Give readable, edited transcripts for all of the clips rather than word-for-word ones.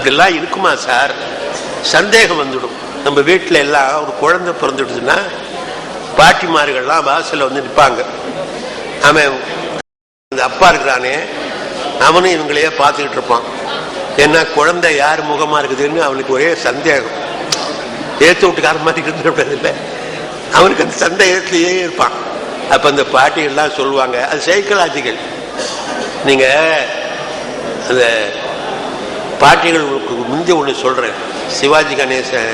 இப்படிலாம் இருக்குமா சார்? சந்தேகம் வந்துடும். நம்ம வீட்டில் எல்லாம் ஒரு குழந்தை பிறந்துடுதுன்னா பாட்டிமார்கள்லாம் வாசல்ல வந்து நிற்பாங்க. அவன் அந்த அப்பா இருக்கிறானே அவனும் இவங்களையே பார்த்துக்கிட்டு இருப்பான். ஏன்னா குழந்தை யார் முகமா இருக்குதுன்னு அவனுக்கு ஒரே சந்தேகம். ஏத்து வீட்டுக்கார மாதிரி இருந்துடக்கூடாது இல்லை, அவனுக்கு அந்த சந்தேகத்திலேயே இருப்பான். அப்ப அந்த பாட்டிகள்லாம் சொல்லுவாங்க, அது சைக்கலாஜிக்கல். நீங்க அந்த பாட்டிகளுக்கு முந்தி ஒண்ணு சொல்றேன். சிவாஜி கணேசன்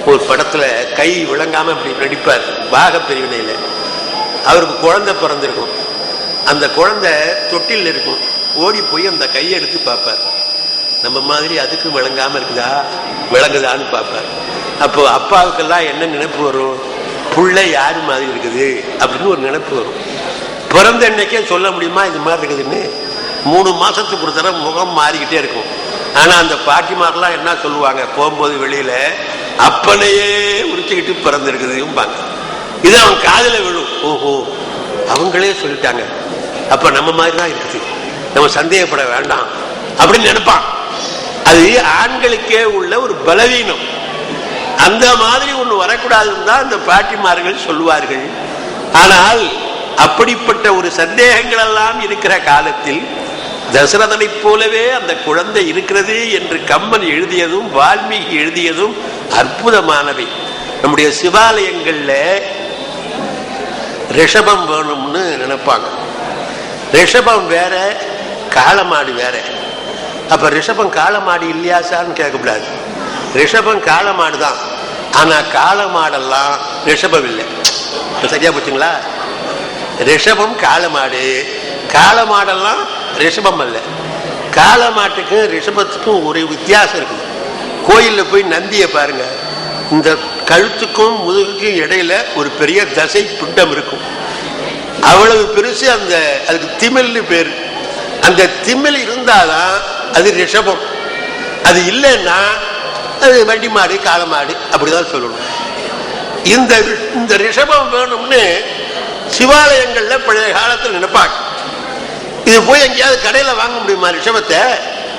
ஒரு படத்துல கை விளங்காம இப்படி நடிப்பார், பாக பிரிவினையில. அவருக்கு குழந்தை பிறந்திருக்கும். அந்த குழந்தை தொட்டில் இருக்கும். ஓடி போய் அந்த கையை எடுத்து பார்ப்பார். நம்ம மாதிரி அதுக்கு விளங்காம இருக்குதா விளங்குதான்னு பார்ப்பார். அப்போ அப்பாவுக்கெல்லாம் என்ன நினைப்பு வரும்? புள்ள யாரு மாதிரி இருக்குது அப்படின்னு ஒரு நினைப்பு வரும். பிறந்த அன்னைக்கே சொல்ல முடியுமா இது மாதிரி இருக்குதுன்னு? 3 மாசத்துக்கு ஒரு தடவை முகம் மாறிக்கிட்டே இருக்கும். ஆனா அந்த பாட்டிமாரெல்லாம் என்ன சொல்லுவாங்க, போகும்போது வெளியில அப்பனையே உரிச்சுக்கிட்டு பிறந்திருக்குதும்பாங்க. இது அவன் காதுல விழும். ஓஹோ, அவங்களே சொல்லிட்டாங்க, அப்ப நம்ம மாதிரி தான் இருக்குது, நம்ம சந்தேகப்பட வேண்டாம் அப்படின்னு நினைப்பான். அது ஆண்களுக்கே உள்ள ஒரு பலவீனம். அந்த மாதிரி ஒண்ணு வரக்கூடாதுன்னு தான் அந்த பாட்டிமார்கள் சொல்லுவார்கள். ஆனால் அப்படிப்பட்ட ஒரு சந்தேகங்கள் எல்லாம் இருக்கிற காலத்தில் தசரதனை போலவே அந்த குழந்தை இருக்கிறது என்று கம்பன் எழுதியதும் வால்மீகி எழுதியதும் அற்புதமானவை. நம்முடைய சிவாலயங்கள்ல ரிஷபம் வேணும்னு நினைப்பாங்க. ரிஷபம் வேற, காளமாடு வேற. அப்ப ரிஷபம் காளமாடு இல்லையா சார்னு கேட்கக்கூடாது. ரிஷபம் காளமாடு தான். ஆனா காளமாடெல்லாம் ரிஷபம் இல்லை. சரியா போச்சுங்களா? ரிஷபம் காளமாடு, காளமாடெல்லாம் ரிஷபம் அல்ல. காளமாட்டுக்கும் ரிஷபத்துக்கும் ஒரு வித்தியாசம் இருக்குது. கோயில்ல போய் நந்தியை பாருங்க, இந்த கழுத்துக்கும் முதுகுக்கும் இடையில ஒரு பெரிய தசை பிண்டம் இருக்கும். அவ்வளவு பெருசு. அந்த அதுக்கு திமில்னு பேரு. அந்த திமில் இருந்தாதான் அது ரிஷபம். அது இல்லைன்னா அது வண்டி மாடு, காளமாடு அப்படிதான் சொல்லணும். இந்த ரிஷபம் வேணும்னு சிவாலயங்கள்ல பழைய காலத்தில் நினைப்பாங்க. இது போய் எங்கேயாவது கடையில வாங்க முடியுமா ரிஷபத்தை?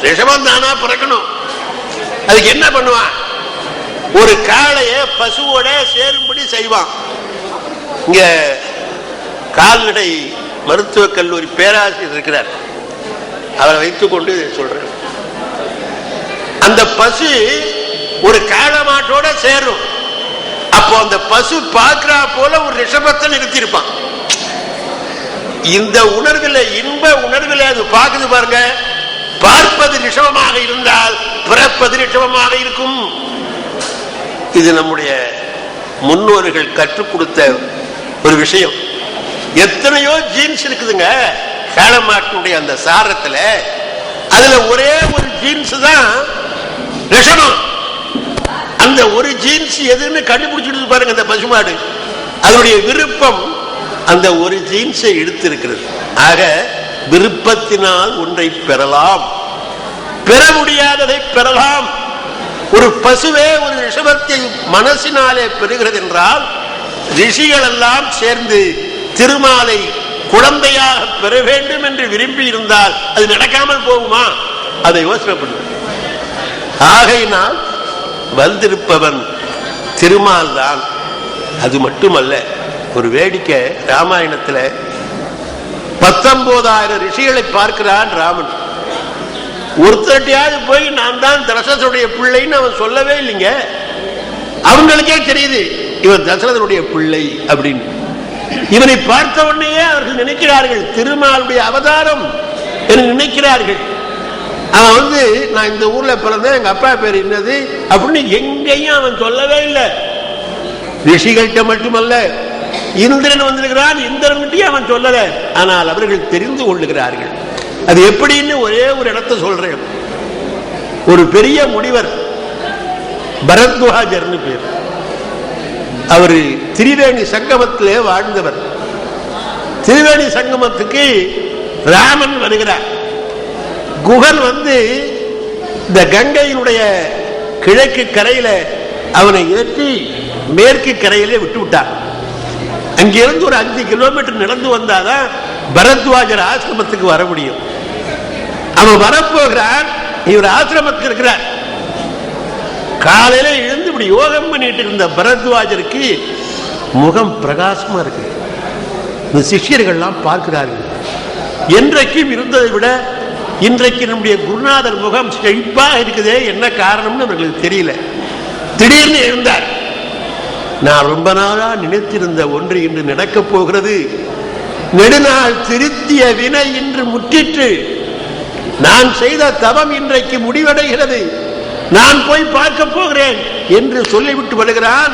ரிஷபம் தானா பிறக்கணும். அதுக்கு என்ன பண்ணுவான்? ஒரு காளைய பசுவோட சேரும்படி செய்வான். இங்க கால்நடை மருத்துவக் கல்லூரி பேராசிரியர் இருக்கிறார், அவரை வைத்துக் கொண்டு சொல்றேன். அந்த பசு ஒரு காளமாட்டோட சேரும். அப்போ அந்த பசு பார்க்கிறா போல ஒரு ரிஷபத்தை நிறுத்தியிருப்பான். இந்த உணர்வில், இன்ப உணர்வில் அது பார்க்குது பாருங்க. பார்ப்பது ரிஷபமாக இருந்தால் பிறப்பது ரிஷபமாக இருக்கும். இது நம்முடைய முன்னோர்கள் கற்றுக் கொடுத்த ஒரு விஷயம். எத்தனையோ ஜீன்ஸ் இருக்குதுங்க காளமாட்டினுடைய அந்த சாரத்துல. அதுல ஒரே ஒரு ஜீன்ஸ் தான் ரிஷபம். அந்த ஒரு ஜீன்ஸ் எதுன்னு கண்டுபிடிச்சிட்டு பாருங்க அந்த பசுமாடு. அதனுடைய விருப்பம் அந்த ஒரு ஜீன்ஸை எடுத்திருக்கிறது. ஆக விருப்பத்தினால் ஒன்றை பெறலாம், பெற முடியாததை பெறலாம். ஒரு பசுவே ஒரு ரிஷபத்தை மனசினாலே பெறுகிறது என்றால், ரிஷிகள் எல்லாம் சேர்ந்து திருமாலை குழந்தையாக பெற வேண்டும் என்று விரும்பி இருந்தால் அது நடக்காமல் போகுமா? அதை யோசனை பண்ணு. ஆகையினால் வந்திருப்பவன் திருமால் தான். அது மட்டுமல்ல, ஒரு வேடிக்கை, ராமாயணத்துல 19,000 ரிஷிகளை பார்க்கிறான் ராமன். ஒருத்தட்டியாவது போய் நான் தான் தசரதனுடைய பிள்ளைன்னு அவன் சொல்லவே இல்லைங்க. அவங்களுக்கே தெரியுது இவன் தசரதனுடைய பிள்ளை அப்படின்னு. இவனை பார்த்த உடனே அவர்கள் நினைக்கிறார்கள் திருமாலுடைய அவதாரம் என்று நினைக்கிறார்கள். அவன் நான் இந்த ஊர்ல பிறந்த, எங்க அப்பா பேர் என்னது அப்படின்னு எங்கேயும் அவன் சொல்லவே இல்லை. ரிஷிகள்கிட்ட மட்டுமல்ல, இந்திரன் வந்திருக்கிறான், இந்திரன்கிட்டயும் அவன் சொல்லல. ஆனால் அவர்கள் தெரிந்து கொள்ளுகிறார்கள். அது எப்படின்னு ஒரே ஒரு இடத்தை சொல்றேன். ஒரு பெரிய முனிவர், பரத்வாஜர்னு பேர். அவரு திரிவேணி சங்கமத்திலே வாழ்ந்தவர். திரிவேணி சங்கமத்துக்கு ராமன் வருகிறார். குகன் இந்த கங்கையினுடைய கிழக்கு கரையில அவனை ஏற்றி மேற்கு கரையிலே விட்டு விட்டார். அங்கிருந்து ஒரு 5 கிலோமீட்டர் நடந்து வந்தாதான் பரத்வாஜர் ஆசிரமத்துக்கு வர முடியும். அவன் வரப்போகிறான். இவர் ஆசிரமத்தில் இருக்கிறார். காலையில எழுந்து இப்படி யோகம் பண்ணிட்டு இருந்த பரத்வாஜருக்கு முகம் பிரகாசமா இருக்கு. இந்த சிஷ்யர்கள்லாம் பார்க்கிறார்கள். என்றைக்கும் இருந்ததை விட இன்றைக்கு நம்முடைய குருநாதர் முகம் செழிப்பாக இருக்குதே, என்ன காரணம்னு அவர்களுக்கு தெரியல. திடீர்னு எழுந்தார். நான் ரொம்ப நாளா நினைத்திருந்த ஒன்று இன்று நடக்கப் போகிறது. நெடுநாள் திருத்திய வினை இன்று முற்றிற்று. நான் செய்த தவம் இன்றைக்கு முடிவடைகிறது. நான் போய் பார்க்க போகிறேன் என்று சொல்லிவிட்டு வருகிறான்.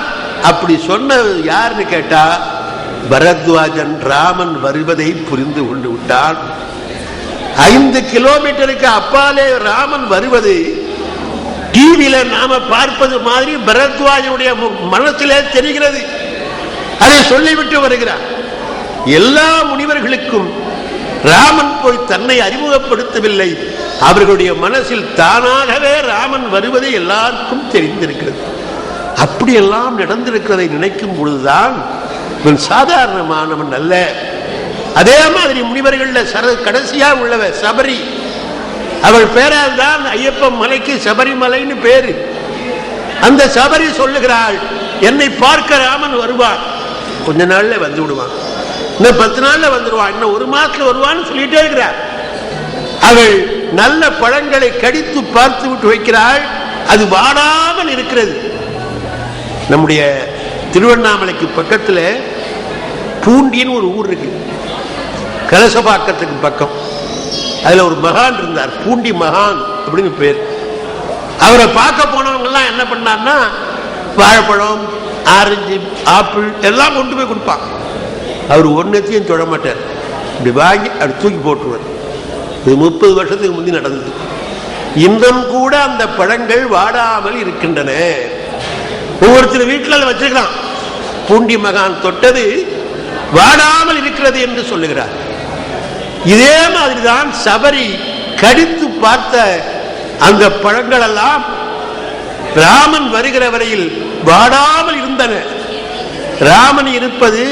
அப்படி சொன்ன யாருன்னு கேட்டா பரத்வாஜன் ராமன் வருவதை புரிந்து கொண்டு விட்டான். 5 கிலோமீட்டருக்கு அப்பாலே ராமன் வருவது டிவியில நாம பார்ப்பது மாதிரி பரத்வாஜனுடைய மனசிலே தெரிகிறது. அதை சொல்லிவிட்டு வருகிறார். எல்லா முனிவர்களுக்கும் ராமன் போய் தன்னை அறிமுகப்படுத்தவில்லை. அவர்களுடைய மனசில் தானாகவே ராமன் வருவதை எல்லாருக்கும் தெரிந்திருக்கிறது. அப்படியெல்லாம் நடந்திருக்கிறதை நினைக்கும் பொழுதுதான் இவன் சாதாரணமானவன் அல்ல. அதே மாதிரி முனிவர்கள் கடைசியா உள்ளவர் சபரி. அவள் பேரால் தான் ஐயப்பன் மலைக்கு சபரிமலைன்னு பேரு. அந்த சபரி சொல்லுகிறாள், என்னை பார்க்க ராமன் வருவான், கொஞ்ச நாள்ல வந்து விடுவான், இன்னும் 10 நாள்ல வந்துடுவான், இன்னும் 1 மாசத்துல வருவான்னு சொல்லிட்டே இருக்கிறார். அவள் நல்ல பழங்களை கடித்து பார்த்து விட்டு வைக்கிறாள். அது வாடாமல் இருக்கிறது. நம்முடைய திருவண்ணாமலைக்கு பக்கத்துல பூண்டின்னு ஒரு ஊர் இருக்கு, கலசபாக்கத்துக்கு பக்கம். அதுல ஒரு மகான் இருந்தார், பூண்டி மகான் அப்படின்னு பேர். அவரை பார்க்க போனவங்க எல்லாம் என்ன பண்ணார்னா வாழைப்பழம், ஆரஞ்சு, ஆப்பிள் எல்லாம் கொண்டு போய் கொடுப்பாங்க. அவர் ஒன்னத்தையும் தொட மாட்டார். இப்படி வாங்கி அப்படி தூக்கி போட்டுருவார். இது 30 வருஷத்துக்கு முந்தி நடந்தது. இன்னும் கூட அந்த பழங்கள் வாடாமல் இருக்கின்றன. ஒவ்வொருத்தர் வீட்டில் வச்சிருக்கலாம். பூண்டி மகான் தொட்டது வாடாமல் இருக்கிறது என்று சொல்லுகிறார். இதே மாதிரிதான் சபரி கடித்து பார்த்த அந்த பழங்கள் எல்லாம் ராமன் வருகிற வரையில் வாடாமல் இருந்தன. ராமன் இருப்பது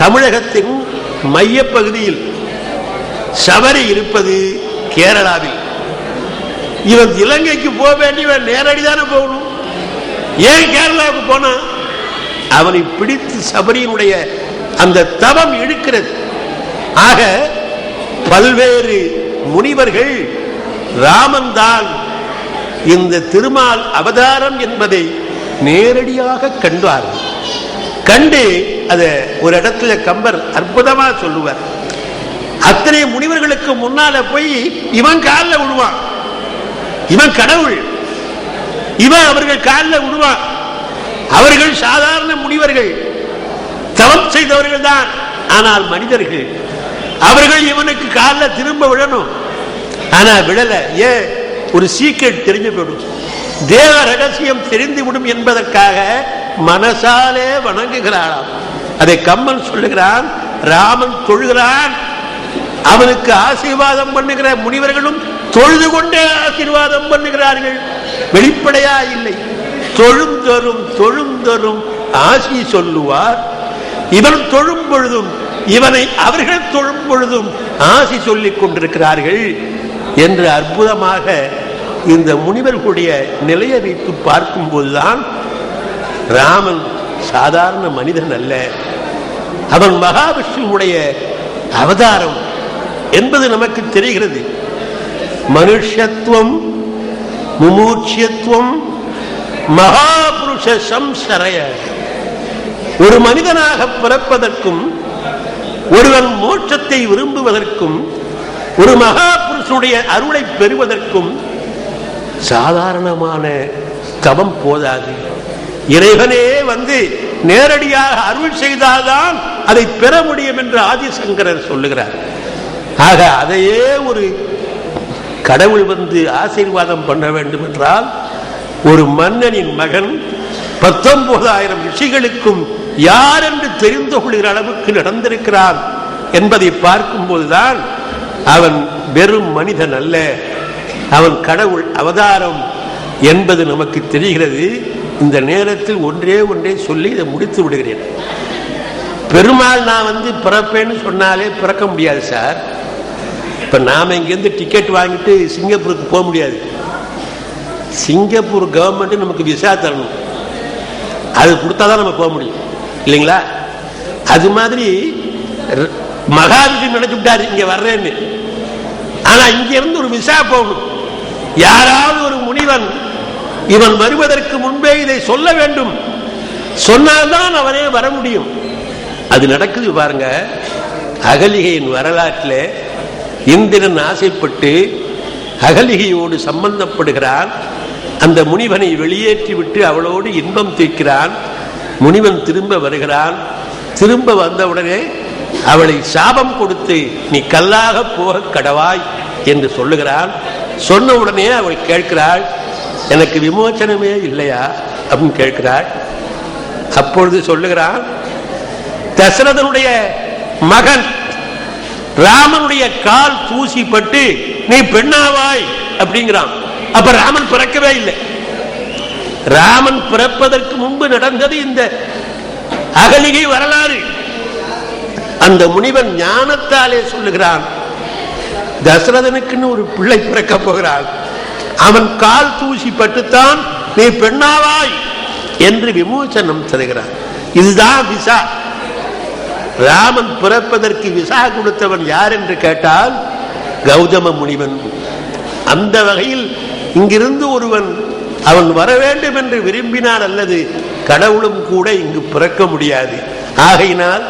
தமிழகத்தின் மைய பகுதியில், சபரி இருப்பது கேரளாவில். இவன் இலங்கைக்கு போக வேண்டியவன் நேரடிதானே போகணும். ஏன் கேரளாவுக்கு போனா? அவனை பிடித்து சபரியினுடைய அந்த தவம் இழுக்கிறது. ஆக பல்வேறு முனிவர்கள் ராமன் தான் இந்த திருமால் அவதாரம் என்பதை நேரடியாக கண்டார்கள். கண்டு அதை ஒரு இடத்துல கம்பர் அற்புதமா சொல்லுவார். அத்தனை முனிவர்களுக்கு முன்னால போய் இவன் காலில் விழுவான். இவன் கடவுள், இவன் அவர்கள் காலில் விழுவான். அவர்கள் சாதாரண முனிவர்கள், தவம் செய்தவர்கள் தான். ஆனால் மனிதர்கள், அவர்கள் இவனுக்கு காலில் திரும்ப விழணும். ஆனா விழல. ஏன்? ஒரு சீக்கிரம் தெரிஞ்சு போயிடும், தேவ ரகசியம் தெரிந்துவிடும் என்பதற்காக மனசாலே வணங்குகிறாளாம். அதை கம்பன் சொல்லுகிறான். ராமன் தொழுகிறான், அவனுக்கு ஆசீர்வாதம் பண்ணுகிற முனிவர்களும் தொழுது கொண்டே ஆசீர்வாதம் பண்ணுகிறார்கள். வெளிப்படையா இல்லை. தொழுந்தொரும் தொழுந்தொரும் ஆசி சொல்லுவார். இவன் தொழும் பொழுதும் இவனை அவர்கள் தொழும் பொழுதும் ஆசி சொல்லிக் கொண்டிருக்கிறார்கள் என்று அற்புதமாக இந்த முனிவர்களுடைய நிலையை வைத்து பார்க்கும் போதுதான் ராமன் சாதாரண மனிதன் அல்ல, அவன் மகாவிஷ்ணுவுடைய அவதாரம் என்பது நமக்கு தெரிகிறது. மனுஷத்துவம், முமூர்ச்சியத்துவம், மகாபுருஷ சம்சரய. ஒரு மனிதனாக பிறப்பதற்கும், ஒருவன் மோட்சத்தை விரும்புவதற்கும், ஒரு மகாபுருஷனுடைய அருளை பெறுவதற்கும் சாதாரணமான தவம் போதாது. இறைவனே வந்து நேரடியாக அருள் செய்தால்தான் அதை பெற முடியும் என்று ஆதிசங்கரர் சொல்லுகிறார். ஆக அதையே ஒரு கடவுள் வந்து ஆசீர்வாதம் பண்ண வேண்டும் என்றால் ஒரு மன்னனின் மகன் 19,000 ரிஷிகளுக்கும் யார் என்று தெரிந்து கொள்கிற அளவுக்கு நடந்திருக்கிறான் என்பதை பார்க்கும் போதுதான் அவன் வெறும் மனிதன் அல்ல, அவன் கடவுள் அவதாரம் என்பது நமக்கு தெரிகிறது. இந்த நேரத்தில் ஒன்றே சொல்லி இதை முடித்து விடுகிறேன். பெருமாள் நான் வந்து பிறப்பேன்னு சொன்னாலே பிறக்க முடியாது சார். இப்ப நாம இங்கிருந்து டிக்கெட் வாங்கிட்டு சிங்கப்பூருக்கு போக முடியாது. சிங்கப்பூர் கவர்மெண்ட் நமக்கு விசா தரணும், அது கொடுத்தாதான் நம்ம போக முடியும் இல்லைங்களா? அது மாதிரி மகாவிஷ்ணு நினைச்சு விட்டாரு இங்க வர்றேன்னு. ஆனா இங்க இருந்து ஒரு விசா போகணும். யாராவது ஒரு முனிவன் இவன் வருவதற்கு முன்பே இதை சொல்ல வேண்டும், சொன்னால்தான் அவனே வர முடியும். அது நடக்குது பாருங்க. அகலிகையின் வரலாற்றில் இந்திரன் ஆசைப்பட்டு அகலிகையோடு சம்பந்தப்படுகிறான். அந்த முனிவனை வெளியேற்றி விட்டு அவளோடு இன்பம் தீர்க்கிறான். முனிவன் திரும்ப வருகிறான். திரும்ப வந்தவுடனே அவளை சாபம் கொடுத்து நீ கல்லாக போக கடவாய் என்று சொல்லுகிறான். சொன்ன உடனே அவள் கேட்கிறாள், எனக்கு விமோச்சனமே இல்லையா அப்படின்னு கேட்கிறாள். அப்பொழுது சொல்லுகிறான், தசரதனுடைய மகன் ராமனுடைய கால் தூசிப்பட்டு நீ பெண்ணாவாய் அப்படிங்கிறான். அப்ப ராமன் பிறக்கவே இல்லை. ராமன் பிறப்பதற்கு முன்பு நடந்தது இந்த அகலிகை வரலாறு. அந்த முனிவன் ஞானத்தாலே சொல்லுகிறான், தசரதனுக்குன்னு ஒரு பிள்ளை பிறக்க போகிறான், அவன் கால் தூசி பட்டுத்தான் நீ பெண்ணாவாய் என்று விமோசனம் தருகிறான். இதுதான் விசா. ராமன் பிறப்பதற்கு விசா கொடுத்தவன் யார் என்று கேட்டால் கௌதம முனிவன். அந்த வகையில் இங்கிருந்து ஒருவன் அவன் வர வேண்டும் என்று விரும்பினார் அல்லது கடவுளும் கூட இங்கு பிறக்க முடியாது. ஆகையினால்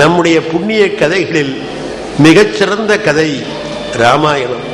நம்முடைய புண்ணிய கதைகளில் மிகச்சிறந்த கதை ராமாயணம்.